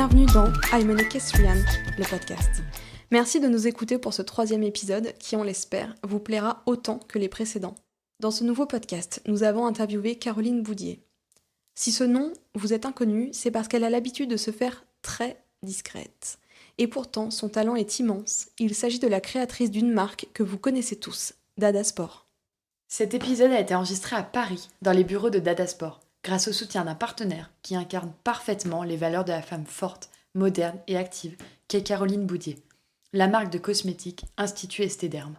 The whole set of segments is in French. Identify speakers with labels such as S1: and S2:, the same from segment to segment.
S1: Bienvenue dans I'm an Equestrian, le podcast. Merci de nous écouter pour ce 3e épisode qui, on l'espère, vous plaira autant que les précédents. Dans ce nouveau podcast, nous avons interviewé Caroline Boudier. Si ce nom vous est inconnu, c'est parce qu'elle a l'habitude de se faire très discrète. Et pourtant, son talent est immense. Il s'agit de la créatrice d'une marque que vous connaissez tous, Dada Sport.
S2: Cet épisode a été enregistré à Paris, dans les bureaux de Dada Sport, grâce au soutien d'un partenaire qui incarne parfaitement les valeurs de la femme forte, moderne et active, qu'est Caroline Boudier, la marque de cosmétiques Institut Esthederm.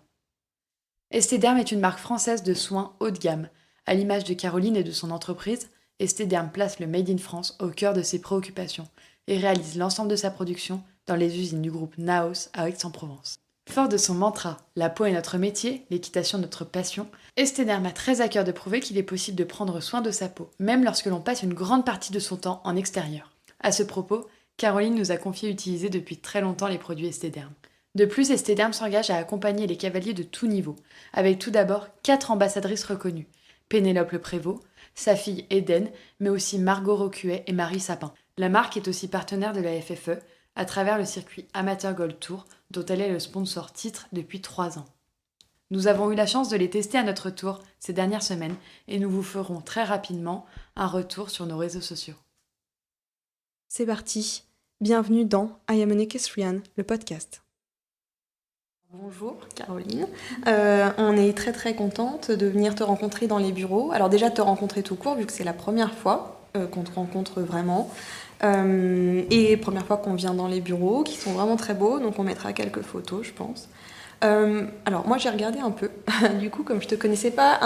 S2: Esthederm est une marque française de soins haut de gamme. À l'image de Caroline et de son entreprise, Esthederm place le Made in France au cœur de ses préoccupations et réalise l'ensemble de sa production dans les usines du groupe Naos à Aix-en-Provence. Fort de son mantra « La peau est notre métier, l'équitation notre passion », Esthederm a très à cœur de prouver qu'il est possible de prendre soin de sa peau, même lorsque l'on passe une grande partie de son temps en extérieur. À ce propos, Caroline nous a confié utiliser depuis très longtemps les produits Esthederm. De plus, Esthederm s'engage à accompagner les cavaliers de tout niveau, avec tout d'abord 4 ambassadrices reconnues, Pénélope Le Prévost, sa fille Eden, mais aussi Margot Rocuet et Marie Sapin. La marque est aussi partenaire de la FFE, à travers le circuit Amateur Gold Tour, dont elle est le sponsor titre depuis 3 ans. Nous avons eu la chance de les tester à notre tour ces dernières semaines et nous vous ferons très rapidement un retour sur nos réseaux sociaux.
S1: C'est parti, bienvenue dans I am an Equestrian, le podcast. Bonjour Caroline, on est très très contente de venir te rencontrer dans les bureaux. Alors déjà de te rencontrer tout court vu que c'est la première fois qu'on te rencontre vraiment. Et première fois qu'on vient dans les bureaux, qui sont vraiment très beaux, donc on mettra quelques photos, je pense. Alors moi j'ai regardé un peu, du coup comme je te connaissais pas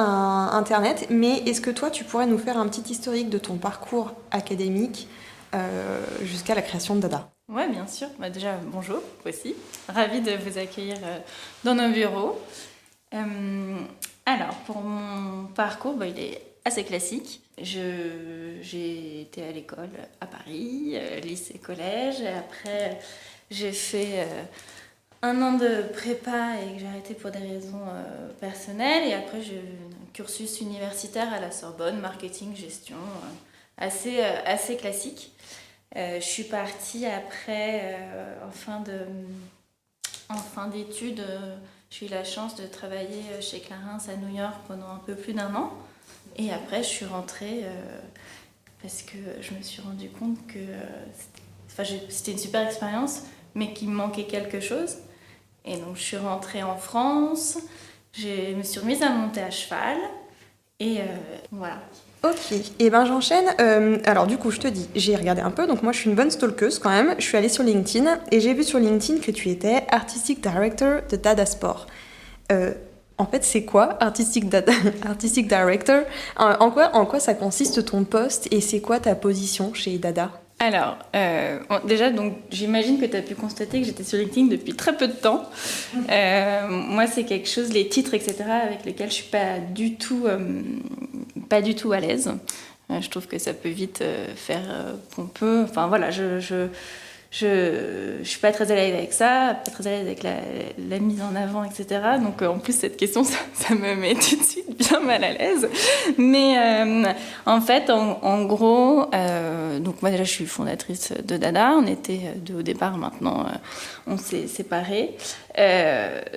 S1: internet, mais est-ce que toi tu pourrais nous faire un petit historique de ton parcours académique jusqu'à la création de Dada?
S3: Oui, bien sûr. Déjà, bonjour aussi. Ravie de vous accueillir dans nos bureaux. Alors, pour mon parcours, il est assez classique. J'ai été à l'école à Paris, lycée, collège. Et après, j'ai fait 1 an de prépa et que j'ai arrêté pour des raisons personnelles. Et après, j'ai eu un cursus universitaire à la Sorbonne, marketing, gestion, assez classique. Je suis partie après, en fin d'études, j'ai eu la chance de travailler chez Clarins à New York pendant un peu plus d'1 an. Et après, je suis rentrée parce que je me suis rendu compte que c'était une super expérience, mais qu'il me manquait quelque chose. Et donc, je suis rentrée en France, je me suis remise à monter à cheval, et voilà.
S1: Ok, et ben j'enchaîne. Alors du coup, je te dis, j'ai regardé un peu, donc moi je suis une bonne stalkeuse quand même. Je suis allée sur LinkedIn et j'ai vu sur LinkedIn que tu étais Artistic Director de Dada Sport. En fait, c'est quoi Artistic Director? En quoi ça consiste ton poste et c'est quoi ta position chez Dada?
S3: Alors, déjà, donc, j'imagine que tu as pu constater que j'étais sur LinkedIn depuis très peu de temps. Moi, c'est quelque chose, les titres, etc., avec lesquels je suis pas du tout à l'aise. Je trouve que ça peut vite faire pompeux. Enfin, voilà, je suis pas très à l'aise avec ça, pas très à l'aise avec la mise en avant, etc. Donc, en plus, cette question, ça me met tout de suite bien mal à l'aise. Mais en fait, en gros, donc moi déjà, je suis fondatrice de Dada. On était deux au départ, maintenant, on s'est séparés.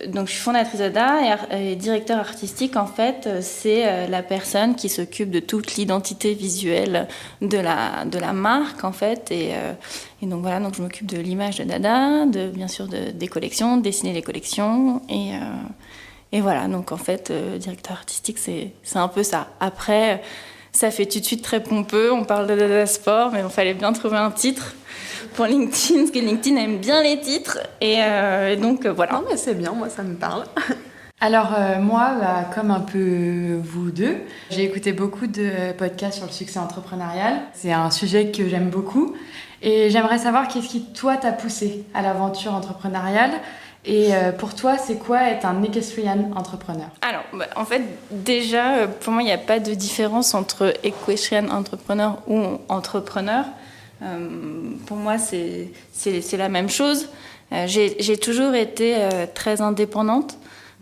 S3: Donc, je suis fondatrice de Dada et directeur artistique, en fait, c'est la personne qui s'occupe de toute l'identité visuelle de la marque, en fait. Et donc, voilà, donc je m'occupe de l'image de Dada, bien sûr des collections, dessiner les collections. Et voilà, donc en fait, directeur artistique, c'est un peu ça. Après, ça fait tout de suite très pompeux, on parle de Dada Sport, mais il fallait bien trouver un titre pour LinkedIn, parce que LinkedIn aime bien les titres. Et donc, voilà.
S1: Non, mais c'est bien, moi, ça me parle.
S2: Alors moi, comme un peu vous deux, j'ai écouté beaucoup de podcasts sur le succès entrepreneurial. C'est un sujet que j'aime beaucoup. Et j'aimerais savoir qu'est-ce qui, toi, t'a poussé à l'aventure entrepreneuriale. Et pour toi, c'est quoi être un equestrian entrepreneur?
S3: Alors, en fait, déjà, pour moi, il n'y a pas de différence entre equestrian entrepreneur ou entrepreneur. Pour moi, c'est la même chose. J'ai toujours été très indépendante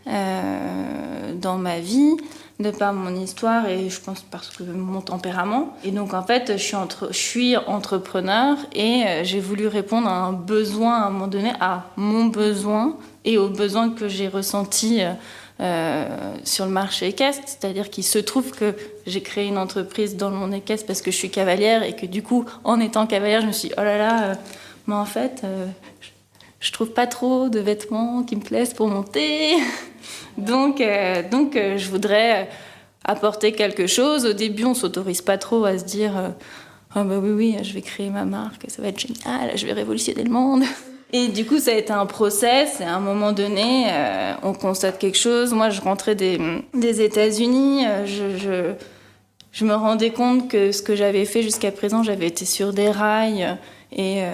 S3: dans ma vie. de par mon histoire et je pense parce que mon tempérament. Et donc en fait, je suis entrepreneur et j'ai voulu répondre à un besoin à un moment donné, à mon besoin et aux besoins que j'ai ressentis sur le marché équestre. C'est-à-dire qu'il se trouve que j'ai créé une entreprise dans le monde équestre parce que je suis cavalière et que du coup, en étant cavalière, je me suis dit, oh là là, mais en fait, je trouve pas trop de vêtements qui me plaisent pour monter. Donc, je voudrais apporter quelque chose. Au début, on s'autorise pas trop à se dire ah bah oui, je vais créer ma marque, ça va être génial, je vais révolutionner le monde. Et du coup, ça a été un process. Et à un moment donné, on constate quelque chose. Moi, je rentrais des États-Unis. Je me rendais compte que ce que j'avais fait jusqu'à présent, j'avais été sur des rails. Et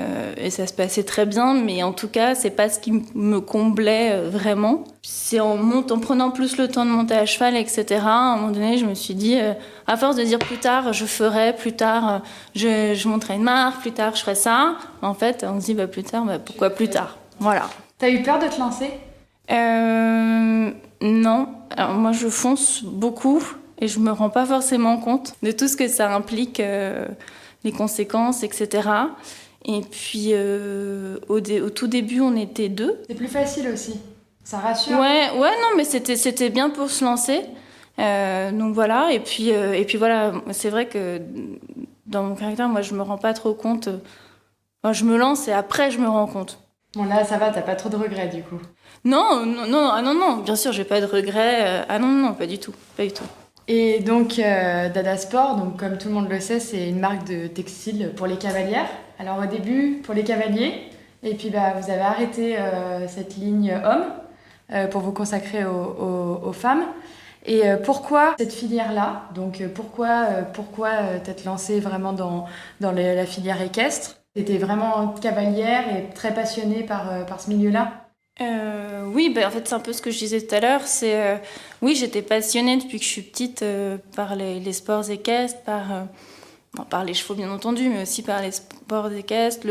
S3: ça se passait très bien, mais en tout cas, c'est pas ce qui me comblait vraiment. C'est en prenant plus le temps de monter à cheval, etc. À un moment donné, je me suis dit, à force de dire plus tard, je ferai, plus tard, je monterai une marque, plus tard, je ferai ça. En fait, on se dit, plus tard, pourquoi plus tard ? Voilà.
S2: T'as eu peur de te lancer ?
S3: Non. Alors, moi, je fonce beaucoup et je me rends pas forcément compte de tout ce que ça implique, les conséquences, etc. Et puis, au tout début, on était 2.
S2: C'est plus facile aussi. Ça rassure.
S3: Ouais, non, mais c'était bien pour se lancer. Donc voilà. Et puis voilà, c'est vrai que dans mon caractère, moi, je me rends pas trop compte. Enfin, je me lance et après, je me rends compte.
S2: Bon, là, ça va, t'as pas trop de regrets, du coup.
S3: Non, bien sûr, j'ai pas de regrets. Non, pas du tout.
S2: Et donc, Dada Sport, donc, comme tout le monde le sait, c'est une marque de textile pour les cavalières. Alors au début, pour les cavaliers, et puis vous avez arrêté cette ligne homme pour vous consacrer aux femmes. Et pourquoi cette filière-là ? Donc pourquoi t'être lancée vraiment dans la filière équestre ? T'étais vraiment cavalière et très passionnée par ce milieu-là ?
S3: Oui, en fait, c'est un peu ce que je disais tout à l'heure. Oui, j'étais passionnée depuis que je suis petite par les sports équestres, par les chevaux, bien entendu, mais aussi par les sports équestres,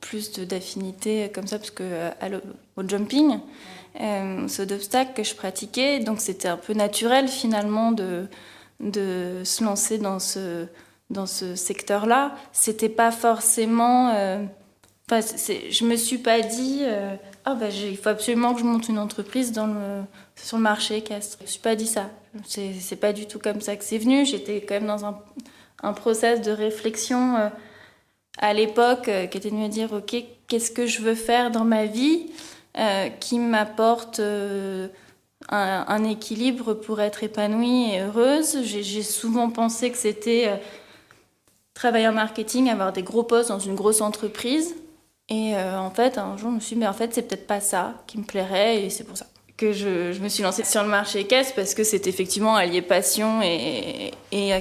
S3: plus d'affinité comme ça, parce que au jumping, saut d'obstacle que je pratiquais. Donc, c'était un peu naturel, finalement, de se lancer dans ce secteur-là. C'était pas forcément... je me suis pas dit... il faut absolument que je monte une entreprise sur le marché équestre. Je me suis pas dit ça. C'est pas du tout comme ça que c'est venu. J'étais quand même dans un process de réflexion à l'époque qui était de me dire ok, qu'est-ce que je veux faire dans ma vie qui m'apporte un équilibre pour être épanouie et heureuse. J'ai souvent pensé que c'était travailler en marketing, avoir des gros postes dans une grosse entreprise. Et en fait, un jour, je me suis dit, mais en fait, c'est peut-être pas ça qui me plairait, et c'est pour ça que je me suis lancée sur le marché équestre, parce que c'est effectivement allier passion et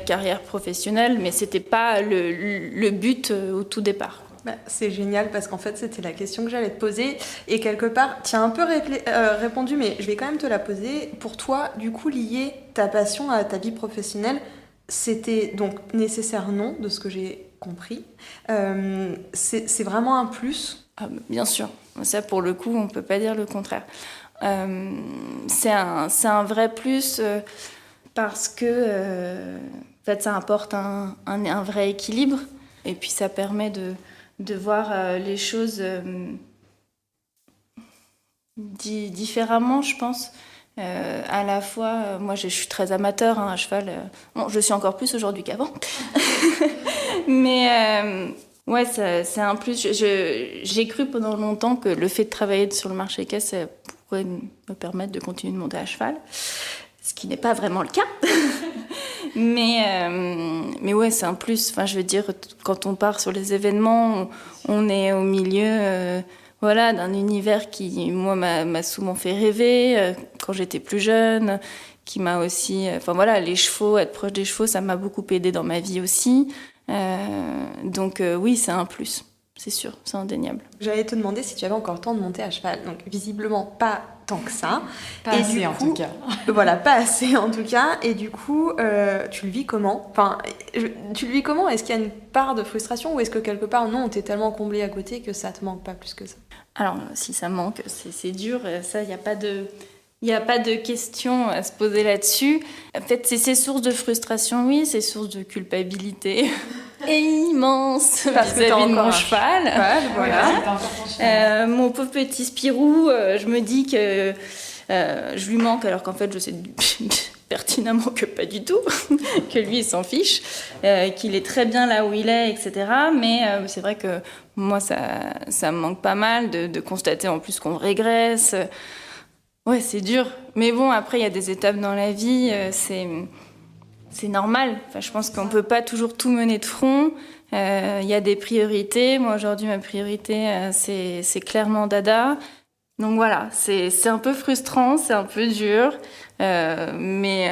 S3: carrière professionnelle, mais c'était pas le but au tout départ.
S1: C'est génial, parce qu'en fait, c'était la question que j'allais te poser, et quelque part, tu as un peu répondu, mais je vais quand même te la poser. Pour toi, du coup, lier ta passion à ta vie professionnelle, c'était donc nécessaire, non, de ce que j'ai compris. C'est vraiment un plus.
S3: Bien sûr. Ça, pour le coup, on peut pas dire le contraire. C'est un vrai plus parce que en fait, ça apporte un vrai équilibre. Et puis, ça permet de voir les choses différemment, je pense. À la fois, moi je suis très amateur à cheval. Je suis encore plus aujourd'hui qu'avant. Mais ouais, c'est un plus. J'ai cru pendant longtemps que le fait de travailler sur le marché équestre, ça pourrait me permettre de continuer de monter à cheval. Ce qui n'est pas vraiment le cas. Mais ouais, c'est un plus. Enfin, je veux dire, quand on part sur les événements, on est au milieu... d'un univers qui, moi, m'a souvent fait rêver quand j'étais plus jeune, qui m'a aussi... les chevaux, être proche des chevaux, ça m'a beaucoup aidé dans ma vie aussi. Donc oui, c'est un plus, c'est sûr, c'est indéniable.
S1: J'allais te demander si tu avais encore le temps de monter à cheval. Donc visiblement, pas tant que ça.
S2: Pas assez, en tout cas.
S1: Voilà, pas assez en tout cas. Et du coup, tu le vis comment ? Tu le vis comment ? Est-ce qu'il y a une part de frustration, ou est-ce que quelque part, non, t'es tellement comblé à côté que ça te manque pas plus que ça ?
S3: Alors, si ça manque, c'est dur. Ça, il n'y a pas de... Il n'y a pas de question à se poser là-dessus. En fait, c'est ces sources de frustration, oui, ces sources de culpabilité et immense vis-à-vis de mon cheval.
S2: Voilà.
S3: Mon pauvre petit Spirou, je me dis que je lui manque, alors qu'en fait, je sais pertinemment que pas du tout, que lui, il s'en fiche, qu'il est très bien là où il est, etc. Mais c'est vrai que moi, ça me manque pas mal de constater en plus qu'on régresse. Ouais, c'est dur. Mais bon, après, il y a des étapes dans la vie, c'est normal. Enfin, je pense qu'on peut pas toujours tout mener de front. Il y a des priorités. Moi, aujourd'hui, ma priorité, c'est clairement Dada. Donc voilà, c'est un peu frustrant, c'est un peu dur, mais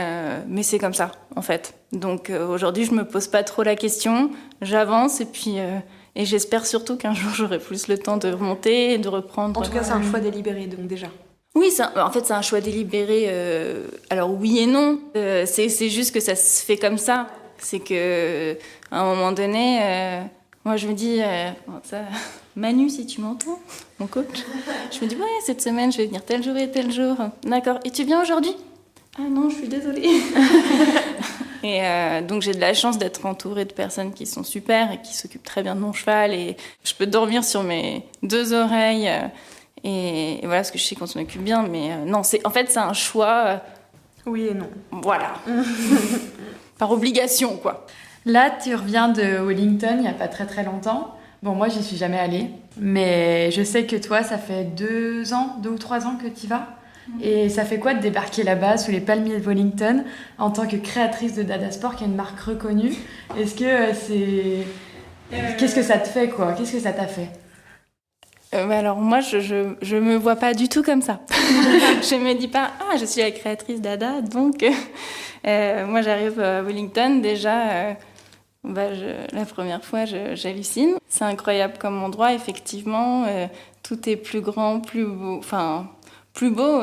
S3: c'est comme ça, en fait. Donc aujourd'hui, je me pose pas trop la question, j'avance et j'espère surtout qu'un jour, j'aurai plus le temps de remonter et de reprendre.
S1: En tout cas, c'est un choix délibéré, donc déjà.
S3: Oui, en fait, c'est un choix délibéré. Alors oui et non. C'est juste que ça se fait comme ça. C'est que à un moment donné, moi je me dis, Manu, si tu m'entends, mon coach, je me dis ouais, cette semaine je vais venir tel jour et tel jour. D'accord. Et tu viens aujourd'hui? Ah non, je suis désolée. Et donc j'ai de la chance d'être entourée de personnes qui sont super et qui s'occupent très bien de mon cheval et je peux dormir sur mes deux oreilles. Et voilà, parce que je sais qu'on s'en occupe bien, mais non, en fait, c'est un choix.
S1: Oui et non.
S3: Voilà. Par obligation, quoi.
S2: Là, tu reviens de Wellington il n'y a pas très très longtemps. Bon, moi, j'y suis jamais allée, mais je sais que toi, ça fait 2 ou 3 ans que tu y vas. Et ça fait quoi de débarquer là-bas, sous les palmiers de Wellington, en tant que créatrice de Dada Sport, qui est une marque reconnue? Est-ce que c'est... Qu'est-ce que ça te fait, quoi? Qu'est-ce que ça t'a fait?
S3: Alors moi, je me vois pas du tout comme ça. Je me dis pas, je suis la créatrice Dada, donc moi j'arrive à Wellington, déjà, la première fois, j'hallucine. C'est incroyable comme endroit, effectivement, tout est plus grand, plus beau, enfin, plus beau,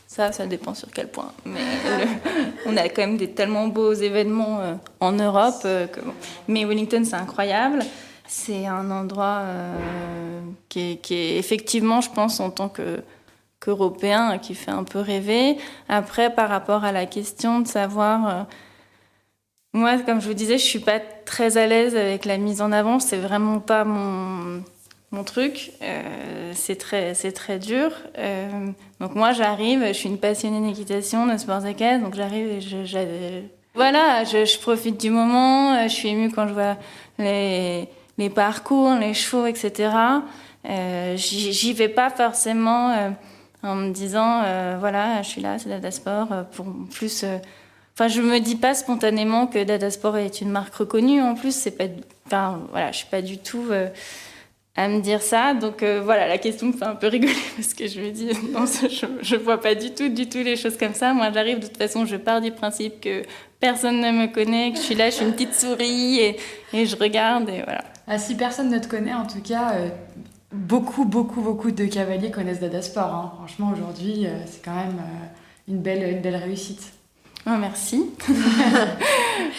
S3: ça dépend sur quel point. Mais on a quand même des tellement beaux événements en Europe, mais Wellington, c'est incroyable. C'est un endroit qui est effectivement, je pense, en tant qu'Européen, qui fait un peu rêver. Après, par rapport à la question de savoir... moi, comme je vous disais, je suis pas très à l'aise avec la mise en avant. C'est vraiment pas mon truc. C'est très dur. Donc moi, j'arrive, je suis une passionnée d'équitation, de sports équestres, donc j'arrive et je profite du moment. Je suis émue quand je vois les parcours, les chevaux, etc. J'y vais pas forcément en me disant voilà, je suis là, c'est Dada Sport pour plus. Enfin, je me dis pas spontanément que Dada Sport est une marque reconnue. En plus, c'est pas. Enfin, voilà, je suis pas du tout à me dire ça. Donc voilà, la question me fait un peu rigoler parce que je me dis non, je vois pas du tout les choses comme ça. Moi, j'arrive de toute façon, je pars du principe que personne ne me connaît, que je suis là, je suis une petite souris et je regarde et voilà.
S2: Ah, si personne ne te connaît, en tout cas, beaucoup de cavaliers connaissent Dada Sport. Hein. Franchement, aujourd'hui, c'est quand même une belle réussite.
S3: Oh, merci.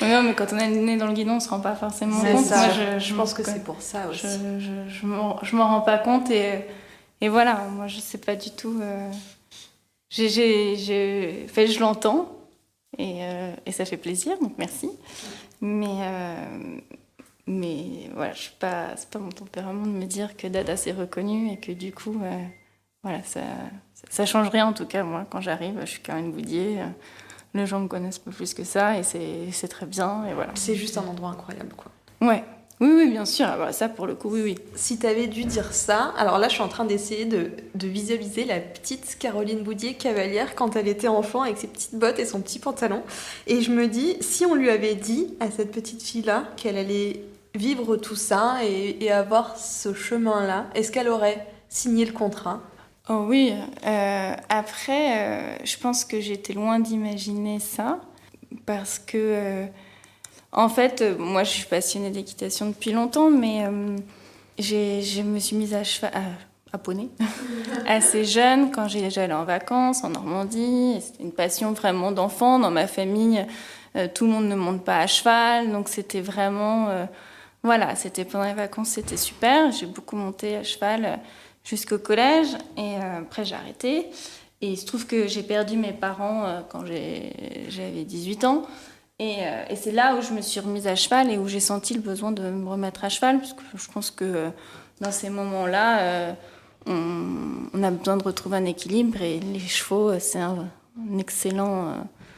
S3: Non, mais quand on est né dans le guidon, on se rend pas forcément compte.
S1: Ça.
S3: Moi,
S1: je pense que c'est pour ça aussi.
S3: Je m'en rends pas compte et voilà. Moi, je sais pas du tout. Je l'entends et ça fait plaisir, donc merci. Mais voilà, c'est pas mon tempérament de me dire que Dada c'est reconnu et que du coup, voilà, ça change rien en tout cas. Moi, quand j'arrive, je suis Caroline Boudier. Les gens me connaissent pas plus que ça et c'est très bien et voilà.
S1: C'est juste un endroit incroyable, quoi.
S3: Ouais. Oui, bien sûr. Alors, ça, pour le coup, oui.
S1: Si t'avais dû dire ça, alors là, je suis en train d'essayer de visualiser la petite Caroline Boudier cavalière quand elle était enfant avec ses petites bottes et son petit pantalon. Et je me dis, si on lui avait dit à cette petite fille-là qu'elle allait vivre tout ça et avoir ce chemin-là, est-ce qu'elle aurait signé le contrat ?
S3: Oh oui. Après, je pense que j'étais loin d'imaginer ça parce que... en fait, moi, je suis passionnée d'équitation depuis longtemps, mais je me suis mise à poney assez jeune, quand j'allais en vacances en Normandie. C'était une passion vraiment d'enfant. Dans ma famille, tout le monde ne monte pas à cheval, donc c'était vraiment... voilà, c'était pendant les vacances, c'était super. J'ai beaucoup monté à cheval jusqu'au collège, et après j'ai arrêté. Et il se trouve que j'ai perdu mes parents quand j'avais 18 ans. Et c'est là où je me suis remise à cheval et où j'ai senti le besoin de me remettre à cheval, parce que je pense que dans ces moments-là, on a besoin de retrouver un équilibre, et les chevaux, c'est un excellent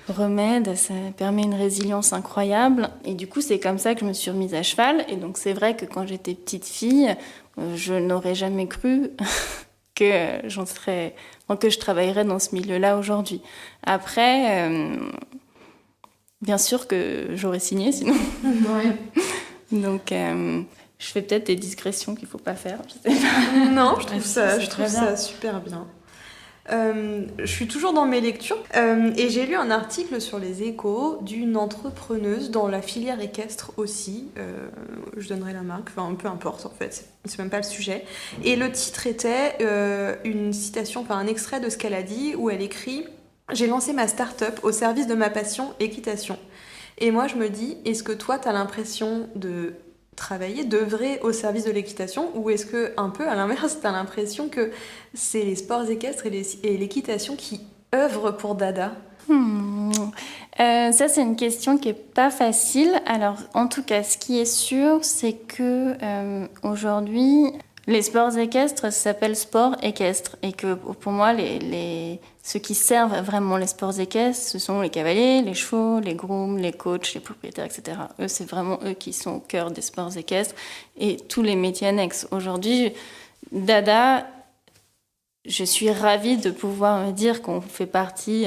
S3: remède, ça permet une résilience incroyable. Et du coup, c'est comme ça que je me suis remise à cheval. Et donc, c'est vrai que quand j'étais petite fille, je n'aurais jamais cru que que je travaillerais dans ce milieu-là aujourd'hui. Après, bien sûr que j'aurais signé sinon.
S1: Ouais.
S3: Donc, je fais peut-être des discrétions qu'il ne faut pas faire. Je sais pas.
S1: Non, je trouve ça super bien. Je suis toujours dans mes lectures et j'ai lu un article sur les Échos d'une entrepreneuse dans la filière équestre aussi. Je donnerai la marque, enfin peu importe en fait, c'est même pas le sujet. Et le titre était une citation, enfin un extrait de ce qu'elle a dit où elle écrit « J'ai lancé ma start-up au service de ma passion, l'équitation. » Et moi je me dis, est-ce que toi t'as l'impression de travailler, d'œuvrer au service de l'équitation, ou est-ce que, un peu à l'inverse, t'as l'impression que c'est les sports équestres et l'équitation qui œuvrent pour Dada?
S3: Ça, c'est une question qui est pas facile. Alors, en tout cas, ce qui est sûr, c'est que aujourd'hui, les sports équestres s'appellent sports équestres, et que pour moi, ceux qui servent vraiment les sports équestres, ce sont les cavaliers, les chevaux, les grooms, les coachs, les propriétaires, etc. Eux, c'est vraiment eux qui sont au cœur des sports équestres et tous les métiers annexes. Aujourd'hui, Dada, je suis ravie de pouvoir me dire qu'on fait partie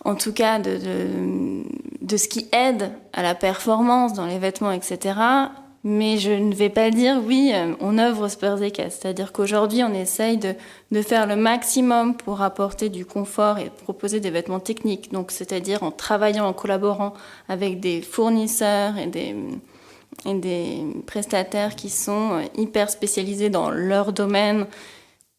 S3: en tout cas de ce qui aide à la performance dans les vêtements, etc. Mais je ne vais pas dire, oui, on œuvre aux sports équestres. C'est-à-dire qu'aujourd'hui, on essaye de faire le maximum pour apporter du confort et proposer des vêtements techniques. Donc, c'est-à-dire en travaillant, en collaborant avec des fournisseurs et des prestataires qui sont hyper spécialisés dans leur domaine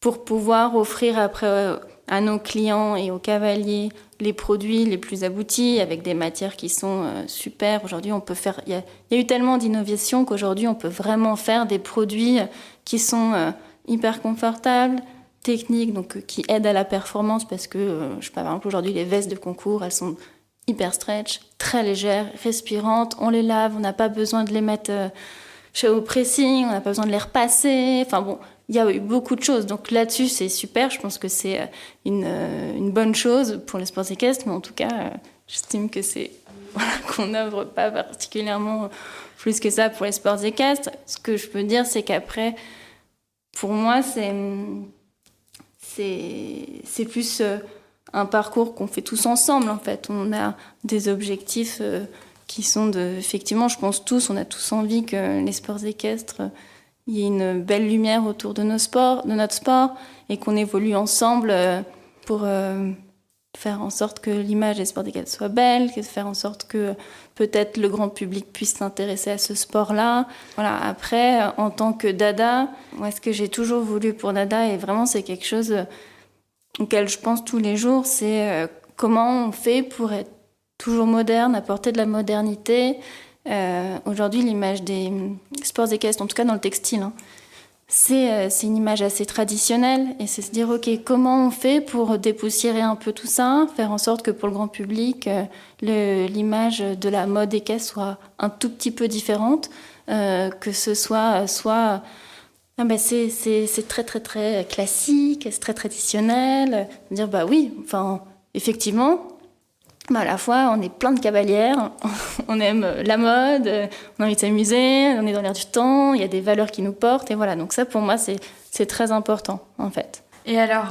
S3: pour pouvoir offrir après à nos clients et aux cavaliers les produits les plus aboutis avec des matières qui sont super. Aujourd'hui, on peut faire. Il y a eu tellement d'innovations qu'aujourd'hui, on peut vraiment faire des produits qui sont hyper confortables, techniques, donc qui aident à la performance parce que, je sais pas, par exemple, aujourd'hui, les vestes de concours, elles sont hyper stretch, très légères, respirantes. On les lave, on n'a pas besoin de les mettre au pressing, on n'a pas besoin de les repasser. Enfin bon. Il y a eu beaucoup de choses. Donc là-dessus, c'est super. Je pense que c'est une bonne chose pour les sports équestres. Mais en tout cas, j'estime que qu'on n'œuvre pas particulièrement plus que ça pour les sports équestres. Ce que je peux dire, c'est qu'après, pour moi, c'est plus un parcours qu'on fait tous ensemble, en fait. On a des objectifs qui sont effectivement, je pense on a tous envie que les sports équestres... il y a une belle lumière autour de notre sport, et qu'on évolue ensemble pour faire en sorte que l'image des sports équestres soit belle, faire en sorte que peut-être le grand public puisse s'intéresser à ce sport-là. Voilà. Après, en tant que Dada, moi, ce que j'ai toujours voulu pour Dada, et vraiment c'est quelque chose auquel je pense tous les jours, c'est comment on fait pour être toujours moderne, apporter de la modernité. Aujourd'hui, l'image des sports équestres, en tout cas dans le textile, c'est une image assez traditionnelle, et c'est se dire, ok, comment on fait pour dépoussiérer un peu tout ça, faire en sorte que pour le grand public, l'image de la mode équestre soit un tout petit peu différente, que ce soit c'est très très très classique, c'est très traditionnel, dire bah oui, enfin effectivement. Mais à la fois, on est plein de cavalières, on aime la mode, on a envie de s'amuser, on est dans l'air du temps, il y a des valeurs qui nous portent, et voilà. Donc ça, pour moi, c'est très important, en fait.
S2: Et alors,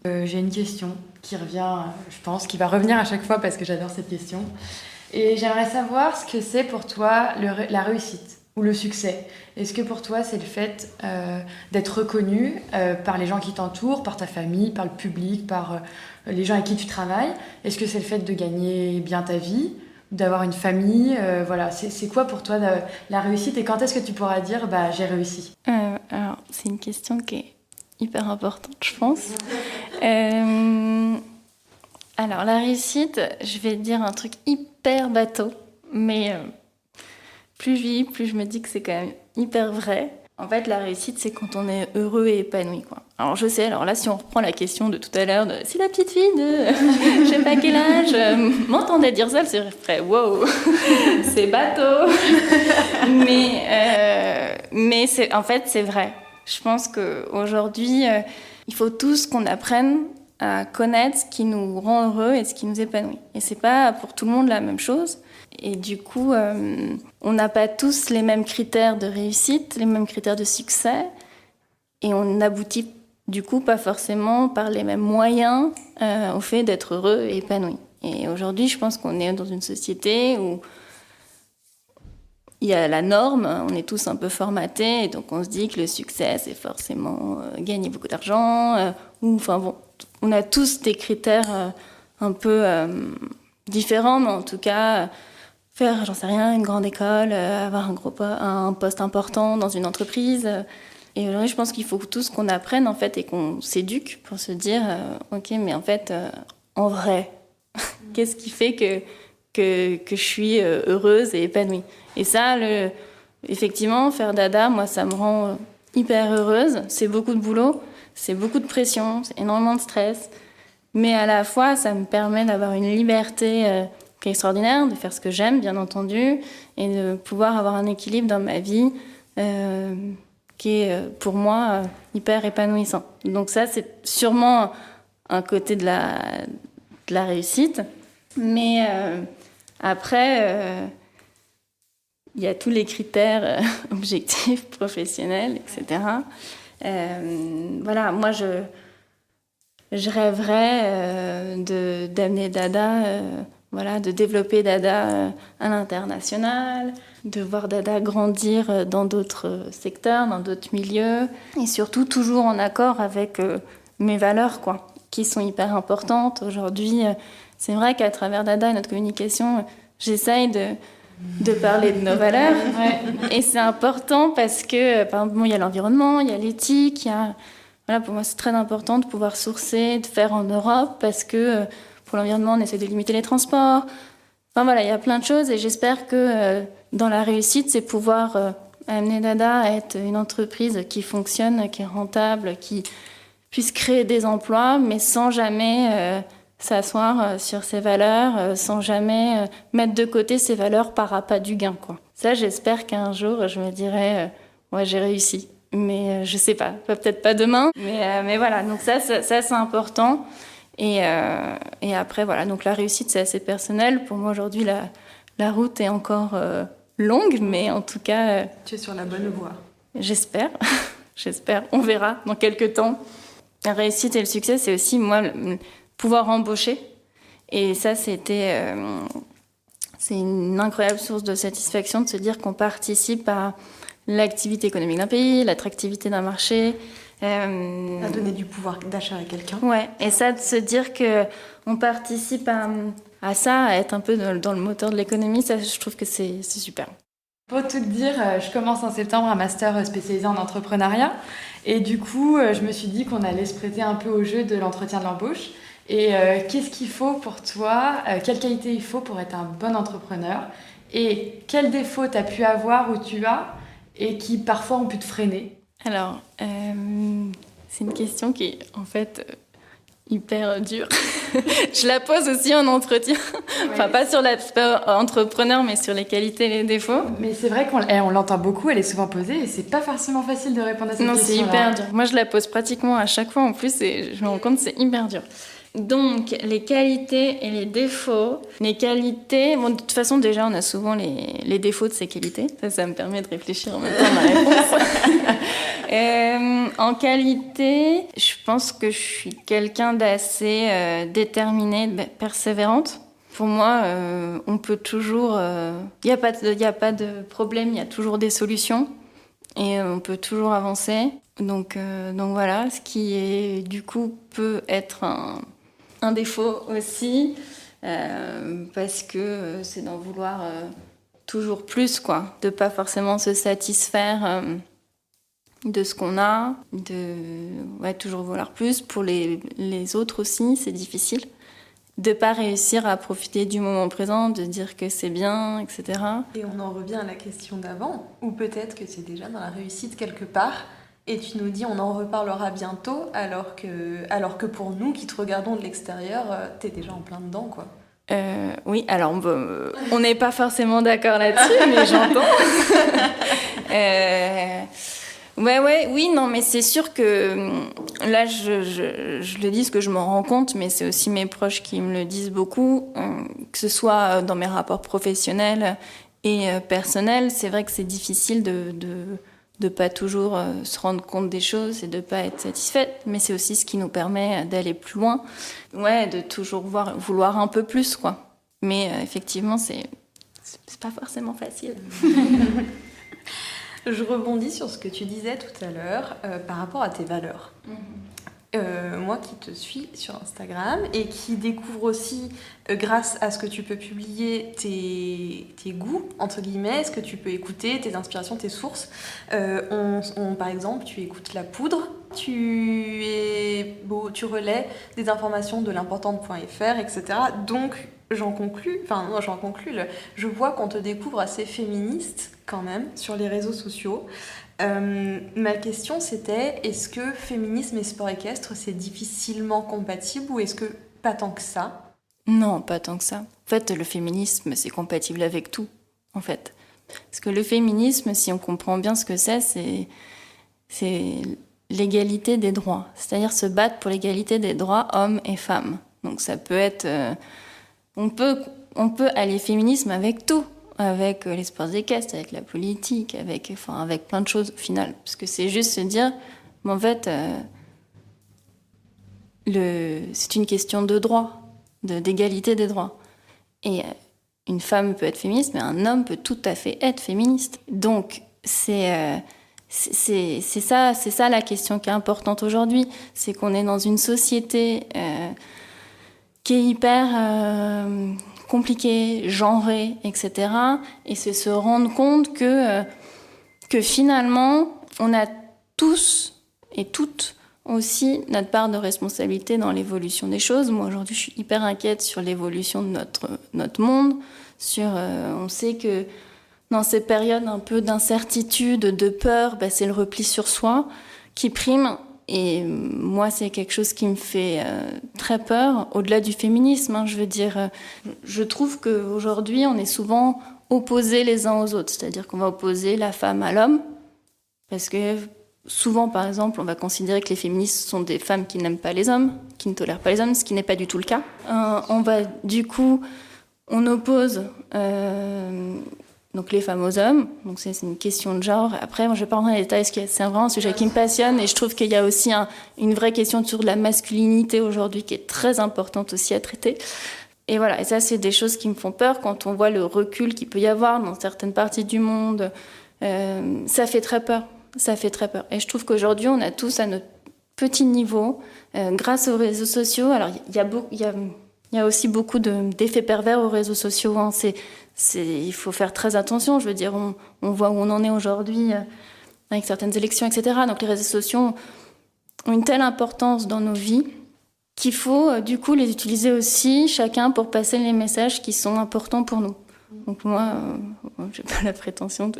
S2: j'ai une question qui revient, je pense, qui va revenir à chaque fois parce que j'adore cette question. Et j'aimerais savoir ce que c'est pour toi la réussite ou le succès. Est-ce que pour toi, c'est le fait d'être reconnu par les gens qui t'entourent, par ta famille, par le public, par les gens avec qui tu travailles? Est-ce que c'est le fait de gagner bien ta vie, d'avoir une famille? Voilà, c'est quoi pour toi la réussite, et quand est-ce que tu pourras dire bah, j'ai réussi?
S3: Alors, c'est une question qui est hyper importante, je pense. Alors, la réussite, je vais dire un truc hyper bateau, mais plus je vis, plus je me dis que c'est quand même hyper vrai. En fait, la réussite, c'est quand on est heureux et épanoui, quoi. Alors, je sais, alors là, si on reprend la question de tout à l'heure, si la petite fille de je sais pas quel âge m'entendait dire ça, c'est vrai, wow, c'est bateau. Mais en fait, c'est vrai. Je pense qu'aujourd'hui, il faut tous qu'on apprenne à connaître ce qui nous rend heureux et ce qui nous épanouit. Et c'est pas pour tout le monde la même chose. Et du coup, on n'a pas tous les mêmes critères de réussite, les mêmes critères de succès. Et on n'aboutit du coup pas forcément par les mêmes moyens au fait d'être heureux et épanoui. Et aujourd'hui, je pense qu'on est dans une société où il y a la norme, on est tous un peu formatés, et donc on se dit que le succès, c'est forcément gagner beaucoup d'argent, ou enfin bon, on a tous des critères un peu différents, mais en tout cas, faire, j'en sais rien, une grande école, avoir un poste important dans une entreprise. Et aujourd'hui, je pense qu'il faut tous qu'on apprenne, en fait, et qu'on s'éduque pour se dire, ok, mais en fait, en vrai, qu'est-ce qui fait que je suis heureuse et épanouie? Et ça, effectivement, faire dada, moi, ça me rend hyper heureuse. C'est beaucoup de boulot, c'est beaucoup de pression, c'est énormément de stress. Mais à la fois, ça me permet d'avoir une liberté qui est extraordinaire, de faire ce que j'aime, bien entendu, et de pouvoir avoir un équilibre dans ma vie qui est, pour moi, hyper épanouissant. Donc ça, c'est sûrement un côté de la réussite. Mais après... il y a tous les critères objectifs, professionnels, etc. Voilà, moi, je rêverais d'amener Dada, voilà, de développer Dada à l'international, de voir Dada grandir dans d'autres secteurs, dans d'autres milieux, et surtout toujours en accord avec mes valeurs, quoi, qui sont hyper importantes. Aujourd'hui, c'est vrai qu'à travers Dada et notre communication, j'essaye de parler de nos valeurs. Ouais. Et c'est important parce que, par exemple, il y a l'environnement, il y a l'éthique, voilà, pour moi, c'est très important de pouvoir sourcer, de faire en Europe, parce que pour l'environnement, on essaie de limiter les transports. Enfin voilà, il y a plein de choses, et j'espère que dans la réussite, c'est pouvoir amener Dada à être une entreprise qui fonctionne, qui est rentable, qui puisse créer des emplois, mais sans jamais... s'asseoir sur ses valeurs, sans jamais mettre de côté ses valeurs par appât du gain, quoi. Ça, j'espère qu'un jour, je me dirai ouais, j'ai réussi. Mais je sais pas, peut-être pas demain. Mais voilà, donc ça c'est important. Et après, voilà, donc la réussite, c'est assez personnel. Pour moi, aujourd'hui, la route est encore longue, mais en tout cas...
S1: Tu es sur la bonne voie.
S3: J'espère. J'espère. On verra dans quelques temps. La réussite et le succès, c'est aussi, moi... pouvoir embaucher. Et ça, c'est une incroyable source de satisfaction de se dire qu'on participe à l'activité économique d'un pays, l'attractivité d'un marché.
S1: À donner du pouvoir d'achat à quelqu'un.
S3: Ouais, et ça, de se dire qu'on participe à ça, à être un peu dans le moteur de l'économie, ça, je trouve que c'est super.
S2: Pour tout te dire, je commence en septembre un master spécialisé en entrepreneuriat. Et du coup, je me suis dit qu'on allait se prêter un peu au jeu de l'entretien de l'embauche. Et qu'est-ce qu'il faut pour toi, quelle qualité il faut pour être un bon entrepreneur, et quels défauts tu as pu avoir ou tu as et qui parfois ont pu te freiner?
S3: Alors, c'est une question qui est en fait hyper dure. Je la pose aussi en entretien, ouais. Enfin pas sur l'aspect entrepreneur, mais sur les qualités et les défauts.
S2: Mais c'est vrai qu'on l'entend beaucoup, elle est souvent posée et c'est pas forcément facile de répondre à cette question.
S3: Non, c'est hyper dur. Moi, je la pose pratiquement à chaque fois en plus et je me rends compte que c'est hyper dur. Donc, les qualités et les défauts. Les qualités... Bon, de toute façon, déjà, on a souvent les défauts de ces qualités. Ça me permet de réfléchir en même temps à ma réponse. En qualité, je pense que je suis quelqu'un d'assez déterminée, persévérante. Pour moi, on peut toujours... Il n'y a pas de problème, il y a toujours des solutions. Et on peut toujours avancer. Donc voilà, ce qui est, du coup, peut être un défaut aussi, parce que c'est d'en vouloir toujours plus, quoi. De pas forcément se satisfaire de ce qu'on a, de toujours vouloir plus. Pour les autres aussi, c'est difficile. de pas réussir à profiter du moment présent, de dire que c'est bien, etc.
S1: Et on en revient à la question d'avant, ou peut-être que tu es déjà dans la réussite quelque part, et tu nous dis on en reparlera bientôt, alors que pour nous qui te regardons de l'extérieur, t'es déjà en plein dedans, quoi.
S3: Oui, alors on n'est pas forcément d'accord là-dessus, mais j'entends. Oui, non, mais c'est sûr que là, je le dis parce que je m'en rends compte, mais c'est aussi mes proches qui me le disent beaucoup, que ce soit dans mes rapports professionnels et personnels. C'est vrai que c'est difficile de pas toujours se rendre compte des choses et de pas être satisfaite, mais c'est aussi ce qui nous permet d'aller plus loin, de toujours vouloir un peu plus, quoi. Mais effectivement, c'est pas forcément facile.
S1: Je rebondis sur ce que tu disais tout à l'heure par rapport à tes valeurs. Moi qui te suis sur Instagram et qui découvre aussi, grâce à ce que tu peux publier, tes goûts, entre guillemets, ce que tu peux écouter, tes inspirations, tes sources. Par exemple, tu écoutes La Poudre, tu relais des informations de l'importante.fr, etc. Donc, je vois qu'on te découvre assez féministe quand même sur les réseaux sociaux. Ma question c'était, est-ce que féminisme et sport équestre c'est difficilement compatible ou est-ce que pas tant que ça?
S3: Non, pas tant que ça. En fait, le féminisme c'est compatible avec tout, en fait. Parce que le féminisme, si on comprend bien ce que c'est l'égalité des droits. C'est-à-dire se battre pour l'égalité des droits hommes et femmes. Donc ça peut être... On peut allier féminisme avec tout. Avec les sports équestres, avec la politique, avec plein de choses au final. Parce que c'est juste se dire, mais en fait, c'est une question de droit, d'égalité des droits. Et une femme peut être féministe, mais un homme peut tout à fait être féministe. Donc, c'est ça la question qui est importante aujourd'hui. C'est qu'on est dans une société qui est hyper... compliqué, genré, etc. Et c'est se rendre compte que finalement, on a tous et toutes aussi notre part de responsabilité dans l'évolution des choses. Moi, aujourd'hui, je suis hyper inquiète sur l'évolution de notre monde. On sait que dans ces périodes un peu d'incertitude, de peur, c'est le repli sur soi qui prime. Et moi, c'est quelque chose qui me fait très peur, au-delà du féminisme. Je veux dire, je trouve qu'aujourd'hui, on est souvent opposés les uns aux autres. C'est-à-dire qu'on va opposer la femme à l'homme. Parce que souvent, par exemple, on va considérer que les féministes sont des femmes qui n'aiment pas les hommes, qui ne tolèrent pas les hommes, ce qui n'est pas du tout le cas. On oppose... donc les femmes aux hommes, donc c'est une question de genre. Après, moi je vais pas rentrer dans les détails, parce que c'est vraiment un sujet qui me passionne, et je trouve qu'il y a aussi une vraie question sur la masculinité aujourd'hui qui est très importante aussi à traiter. Et voilà, et ça c'est des choses qui me font peur quand on voit le recul qu'il peut y avoir dans certaines parties du monde. Ça fait très peur, ça fait très peur. Et je trouve qu'aujourd'hui on a tous à notre petit niveau, grâce aux réseaux sociaux. Alors il y a aussi beaucoup d'effets pervers aux réseaux sociaux. Il faut faire très attention. Je veux dire, on voit où on en est aujourd'hui avec certaines élections, etc. Donc les réseaux sociaux ont une telle importance dans nos vies qu'il faut du coup les utiliser aussi chacun pour passer les messages qui sont importants pour nous. Donc moi, j'ai pas la prétention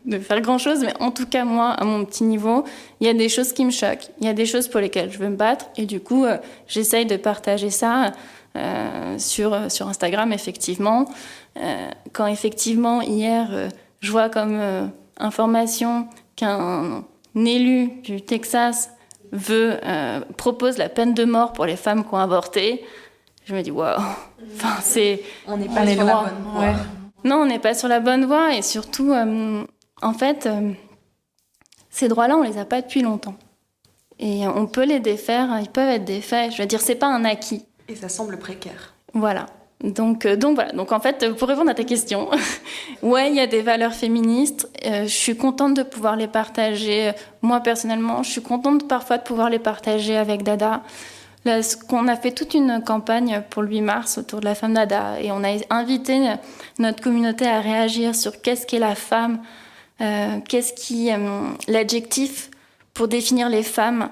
S3: de faire grand-chose, mais en tout cas moi, à mon petit niveau, il y a des choses qui me choquent. Il y a des choses pour lesquelles je veux me battre et du coup, j'essaye de partager ça sur Instagram, effectivement. Quand effectivement, hier, je vois comme information qu'un élu du Texas propose la peine de mort pour les femmes qui ont avorté, je me dis waouh.
S1: On n'est pas sur la bonne voie.
S2: Ouais.
S3: Non, on n'est pas sur la bonne voie et surtout, en fait, ces droits-là, on les a pas depuis longtemps. Et on peut les défaire, ils peuvent être défaits. Je veux dire, c'est pas un acquis.
S1: Et ça semble précaire.
S3: Voilà. Donc voilà. Donc en fait, pour répondre à ta question, ouais, il y a des valeurs féministes. Je suis contente de pouvoir les partager. Moi personnellement, je suis contente parfois de pouvoir les partager avec Dada. Là, on a fait toute une campagne pour le 8 mars autour de la femme Dada et on a invité notre communauté à réagir sur qu'est-ce qu'est la femme, l'adjectif pour définir les femmes.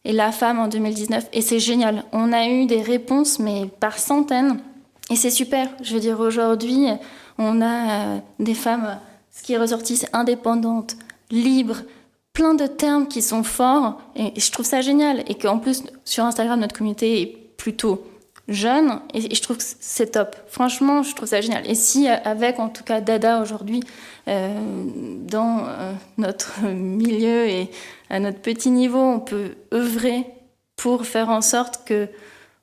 S3: et la femme en 2019. Et c'est génial. On a eu des réponses, mais par centaines. Et c'est super. Je veux dire, aujourd'hui, on a des femmes, ce qui est ressorti, c'est indépendantes, libres, plein de termes qui sont forts. Et je trouve ça génial. Et qu'en plus, sur Instagram, notre communauté est plutôt jeune. Et je trouve que c'est top. Franchement, je trouve ça génial. Et si, avec en tout cas Dada aujourd'hui, dans notre milieu et à notre petit niveau, on peut œuvrer pour faire en sorte que,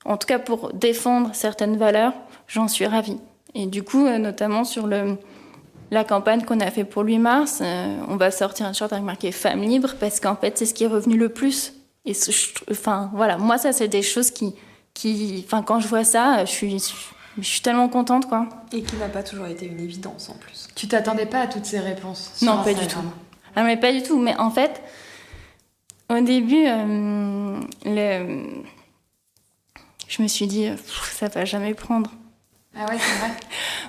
S3: en tout cas pour défendre certaines valeurs, j'en suis ravie. Et du coup, notamment sur la campagne qu'on a fait pour le 8 mars, on va sortir un t-shirt avec marqué Femmes libres parce qu'en fait, c'est ce qui est revenu le plus. Et voilà, moi, ça, c'est des choses qui quand je vois ça, je suis tellement contente, quoi.
S1: Et qui n'a pas toujours été une évidence en plus.
S2: Tu t'attendais pas à toutes ces réponses?
S3: Non, pas du tout. Ah, mais pas du tout. Mais en fait, au début, je me suis dit, ça va jamais prendre.
S2: Ah ouais, c'est vrai.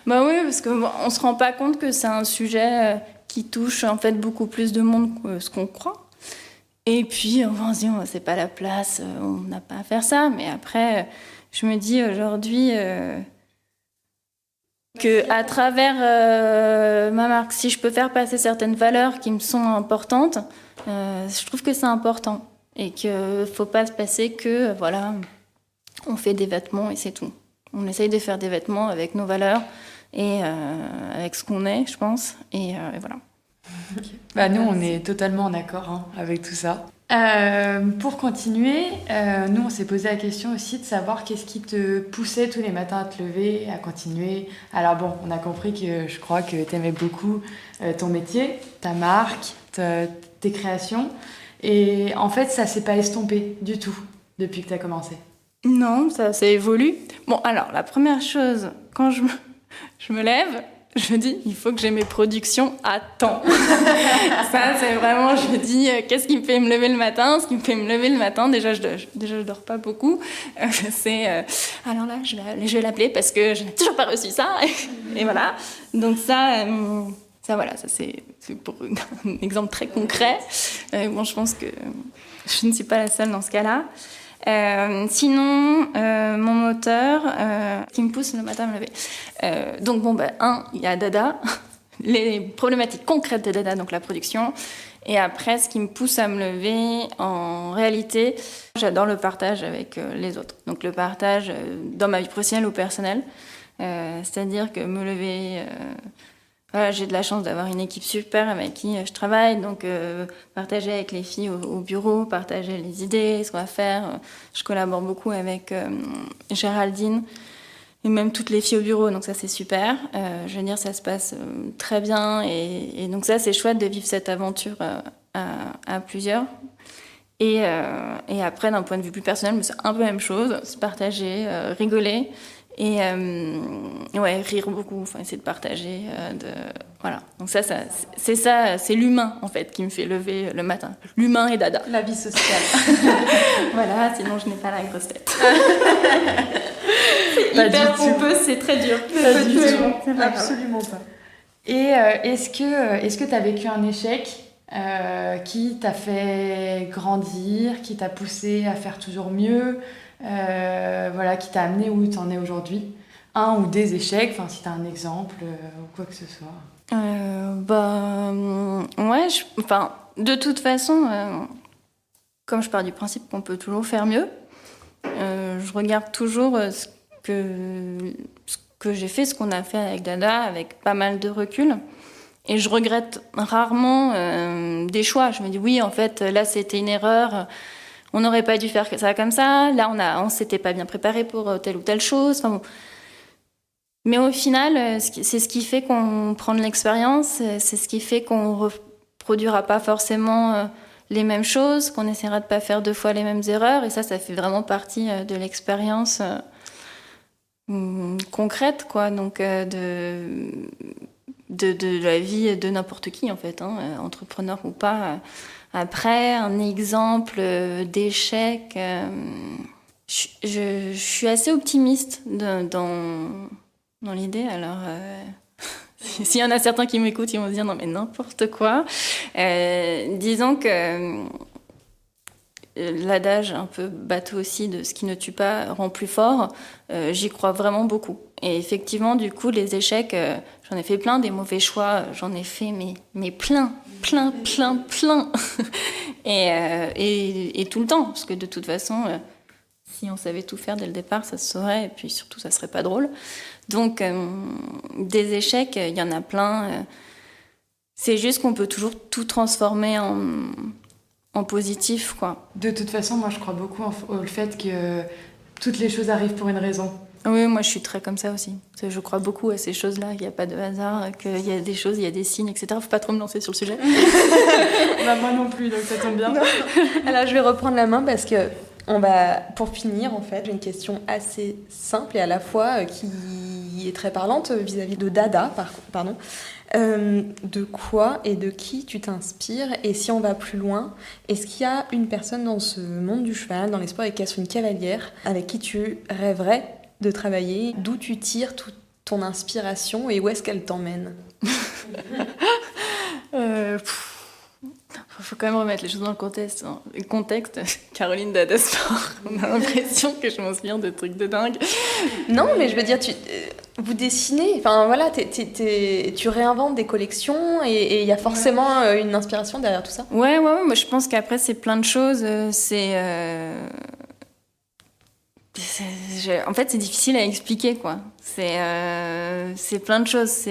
S3: Bah oui, parce qu'on se rend pas compte que c'est un sujet qui touche en fait beaucoup plus de monde que ce qu'on croit. Et puis, on se dit, c'est pas la place, on n'a pas à faire ça. Mais après, je me dis aujourd'hui qu'à travers ma marque, si je peux faire passer certaines valeurs qui me sont importantes, je trouve que c'est important. Et qu'il ne faut pas se passer que, voilà, on fait des vêtements et c'est tout. On essaye de faire des vêtements avec nos valeurs et avec ce qu'on est, je pense. Et voilà.
S2: Okay. Bah, nous, on est totalement en accord avec tout ça. Pour continuer, nous, on s'est posé la question aussi de savoir qu'est-ce qui te poussait tous les matins à te lever, à continuer. Alors bon, on a compris que je crois que tu aimais beaucoup ton métier, ta marque, tes créations. Et en fait, ça s'est pas estompé du tout depuis que tu as commencé.
S3: Non, ça évolue. Bon, alors, la première chose, quand je me lève, je me dis, il faut que j'ai mes productions à temps. Ça, c'est vraiment, je me dis, qu'est-ce qui me fait me lever le matin? Ce qui me fait me lever le matin, déjà, je dors pas beaucoup. Alors là, je vais l'appeler parce que je n'ai toujours pas reçu ça. Et voilà. Donc ça, c'est pour un exemple très concret. Bon, je pense que je ne suis pas la seule dans ce cas-là. Sinon, mon moteur qui me pousse le matin à me lever. Donc il y a Dada, les problématiques concrètes de Dada, donc la production. Et après, ce qui me pousse à me lever, en réalité, j'adore le partage avec les autres. Donc le partage dans ma vie professionnelle ou personnelle. C'est-à-dire que me lever... Voilà, j'ai de la chance d'avoir une équipe super avec qui je travaille, donc partager avec les filles au bureau, partager les idées, ce qu'on va faire. Je collabore beaucoup avec Géraldine et même toutes les filles au bureau, donc ça c'est super. Je veux dire, ça se passe très bien et donc ça c'est chouette de vivre cette aventure à plusieurs. Et après, d'un point de vue plus personnel, c'est un peu la même chose, se partager, rigoler. Et rire beaucoup, essayer de partager, voilà. Donc ça, c'est ça, c'est l'humain en fait qui me fait lever le matin. L'humain et Dada.
S1: La vie sociale.
S3: Voilà, sinon je n'ai pas la grosse tête. C'est hyper pompeux, c'est très dur.
S1: Absolument pas.
S2: Et est-ce que tu as vécu un échec qui t'a fait grandir, qui t'a poussé à faire toujours mieux? Qui t'a amené où tu en es aujourd'hui, un ou des échecs, si tu as un exemple ou quoi que ce soit.
S3: De toute façon, comme je pars du principe qu'on peut toujours faire mieux, je regarde toujours ce que j'ai fait, ce qu'on a fait avec Dada, avec pas mal de recul. Et je regrette rarement des choix. Je me dis oui, en fait, là c'était une erreur. On n'aurait pas dû faire ça comme ça. Là, on s'était pas bien préparé pour telle ou telle chose. Mais au final, c'est ce qui fait qu'on prend de l'expérience. C'est ce qui fait qu'on reproduira pas forcément les mêmes choses, qu'on essaiera de pas faire 2 fois les mêmes erreurs. Et ça fait vraiment partie de l'expérience concrète, quoi. Donc, de la vie de n'importe qui, en fait, entrepreneur ou pas. Après, un exemple d'échec, je suis assez optimiste dans l'idée. Alors, s'il y en a certains qui m'écoutent, ils vont se dire non mais n'importe quoi. Disons que l'adage un peu bateau aussi de ce qui ne tue pas rend plus fort, j'y crois vraiment beaucoup. Et effectivement, du coup, les échecs, j'en ai fait plein, des mauvais choix, j'en ai fait mais plein. et tout le temps, parce que de toute façon, si on savait tout faire dès le départ, ça se saurait, et puis surtout, ça serait pas drôle. Donc, des échecs, il y en a plein. C'est juste qu'on peut toujours tout transformer en positif, quoi.
S2: De toute façon, moi, je crois beaucoup au fait que toutes les choses arrivent pour une raison.
S3: Oui, moi, je suis très comme ça aussi. Je crois beaucoup à ces choses-là, qu'il n'y a pas de hasard, qu'il y a des choses, il y a des signes, etc. Faut pas trop me lancer sur le sujet.
S2: Bah, moi non plus, donc ça tombe bien.
S1: Alors, je vais reprendre la main parce que pour finir, en fait, j'ai une question assez simple et à la fois qui est très parlante vis-à-vis de Dada, pardon. De quoi et de qui tu t'inspires? Et si on va plus loin, est-ce qu'il y a une personne dans ce monde du cheval, dans les sports équestres, une cavalière, avec qui tu rêverais de travailler, d'où tu tires toute ton inspiration et où est-ce qu'elle t'emmène?
S3: Faut quand même remettre les choses dans le contexte. Caroline Dadasport, on a l'impression que je m'inspire de trucs de dingue.
S1: Non, mais je veux dire, vous dessinez, enfin voilà, tu réinventes des collections et il y a forcément une inspiration derrière tout ça.
S3: Ouais, moi je pense qu'après c'est plein de choses. En fait, c'est difficile à expliquer, quoi. C'est plein de choses.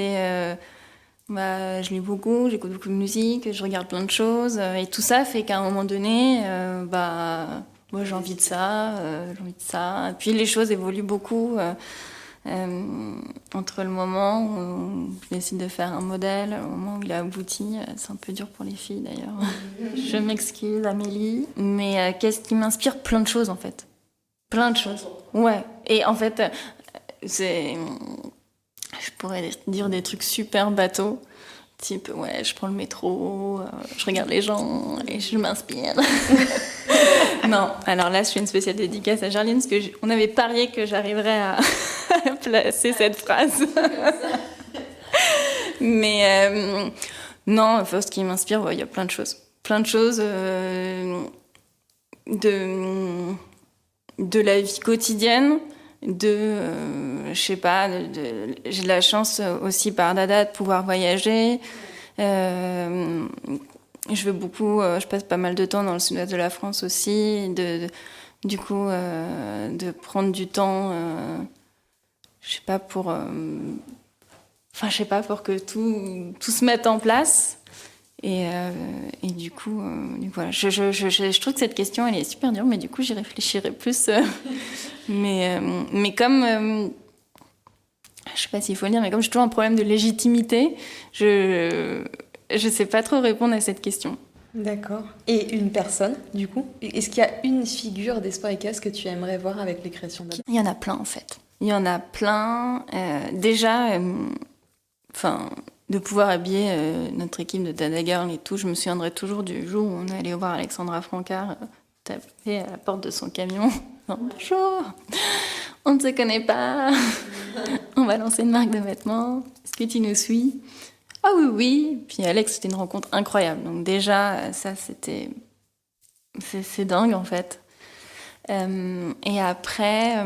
S3: Je lis beaucoup, j'écoute beaucoup de musique, je regarde plein de choses. Et tout ça fait qu'à un moment donné, moi j'ai envie de ça, Et puis les choses évoluent beaucoup. Entre le moment où je décide de faire un modèle, au moment où il a abouti, c'est un peu dur pour les filles d'ailleurs. Je m'excuse, Amélie. Mais qu'est-ce qui m'inspire? Plein de choses, en fait. Plein de choses. Ouais. Et en fait, je pourrais dire des trucs super bateaux. Type, ouais, je prends le métro, je regarde les gens et je m'inspire. Non, alors là, je fais une spéciale dédicace à Jarline parce qu'on avait parié que j'arriverais à placer cette phrase. Mais non, enfin, ce qui m'inspire, il y a plein de choses. Plein de choses de la vie quotidienne, je sais pas, j'ai de la chance aussi par Dada de pouvoir voyager. Je passe pas mal de temps dans le sud-ouest de la France aussi, du coup, de prendre du temps, je sais pas, pour que tout se mette en place. Et du coup, voilà. Je trouve que cette question, elle est super dure, mais du coup, j'y réfléchirai plus. Mais comme, je sais pas s'il faut le dire, mais comme j'ai toujours un problème de légitimité, je sais pas trop répondre à cette question.
S1: D'accord. Et une personne, du coup? Est-ce qu'il y a une figure des sports équestres que tu aimerais voir avec les créations d'Adam?
S3: Il y en a plein, en fait. Il y en a plein. Déjà, de pouvoir habiller notre équipe de Dada Girl et tout, je me souviendrai toujours du jour où on est allé voir Alexandra Francard taper à la porte de son camion. Bonjour, on ne se connaît pas, on va lancer une marque de vêtements, est-ce que tu nous suis? Ah oui. Puis Alex, c'était une rencontre incroyable. Donc déjà, ça, c'est dingue en fait. Et après,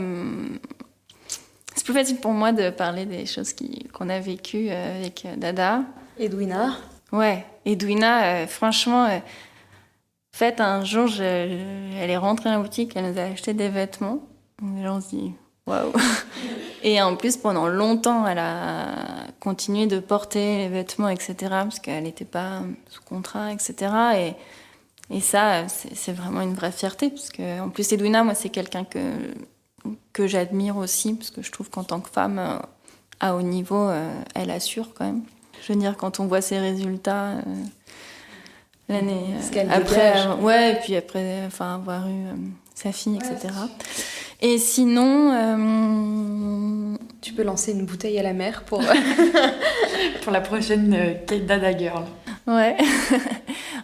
S3: c'est plus facile pour moi de parler des choses qu'on a vécues avec Dada.
S1: Edwina.
S3: Ouais, Edwina, franchement, en fait, un jour, elle est rentrée dans la boutique, elle nous a acheté des vêtements. Et là, on se dit, waouh! Et en plus, pendant longtemps, elle a continué de porter les vêtements, etc., parce qu'elle n'était pas sous contrat, etc. Et ça, c'est vraiment une vraie fierté, parce que, en plus, Edwina, moi, c'est quelqu'un que j'admire aussi, parce que je trouve qu'en tant que femme à haut niveau, elle assure quand même. Je veux dire, quand on voit ses résultats l'année après, et puis après, avoir eu sa fille, etc. Et sinon,
S1: tu peux lancer une bouteille à la mer pour
S2: pour la prochaine Dada Girl.
S3: Ouais,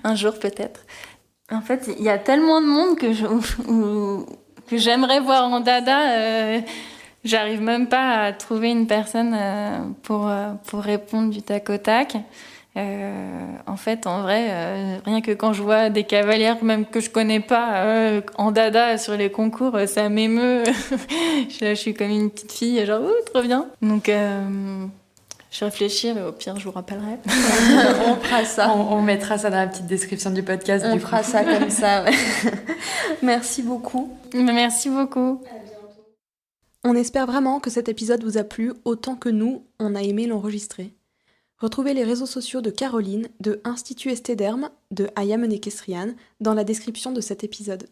S3: un jour peut-être. En fait, il y a tellement de monde que j'aimerais voir en Dada. J'arrive même pas à trouver une personne pour répondre du tac au tac. En fait, en vrai, rien que quand je vois des cavalières, même que je connais pas, en dada sur les concours, ça m'émeut. Je suis comme une petite fille, genre, ouh, trop bien. Donc, je réfléchis, mais au pire, je vous rappellerai.
S2: On fera ça. On mettra ça dans la petite description du podcast.
S1: On fera ça comme ça, ouais. Merci beaucoup.
S3: Merci beaucoup.
S1: On espère vraiment que cet épisode vous a plu autant que nous, on a aimé l'enregistrer. Retrouvez les réseaux sociaux de Caroline, de Institut Estéderm, de I Am an Equestrian dans la description de cet épisode.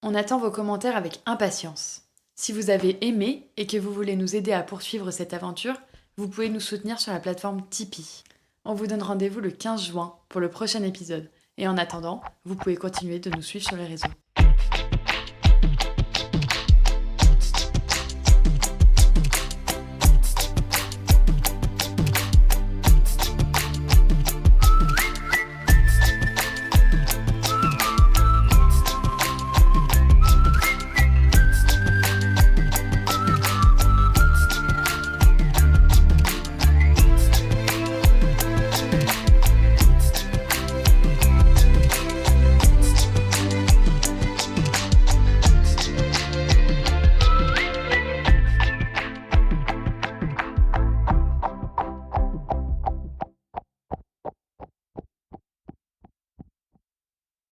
S2: On attend vos commentaires avec impatience. Si vous avez aimé et que vous voulez nous aider à poursuivre cette aventure, vous pouvez nous soutenir sur la plateforme Tipeee. On vous donne rendez-vous le 15 juin pour le prochain épisode. Et en attendant, vous pouvez continuer de nous suivre sur les réseaux.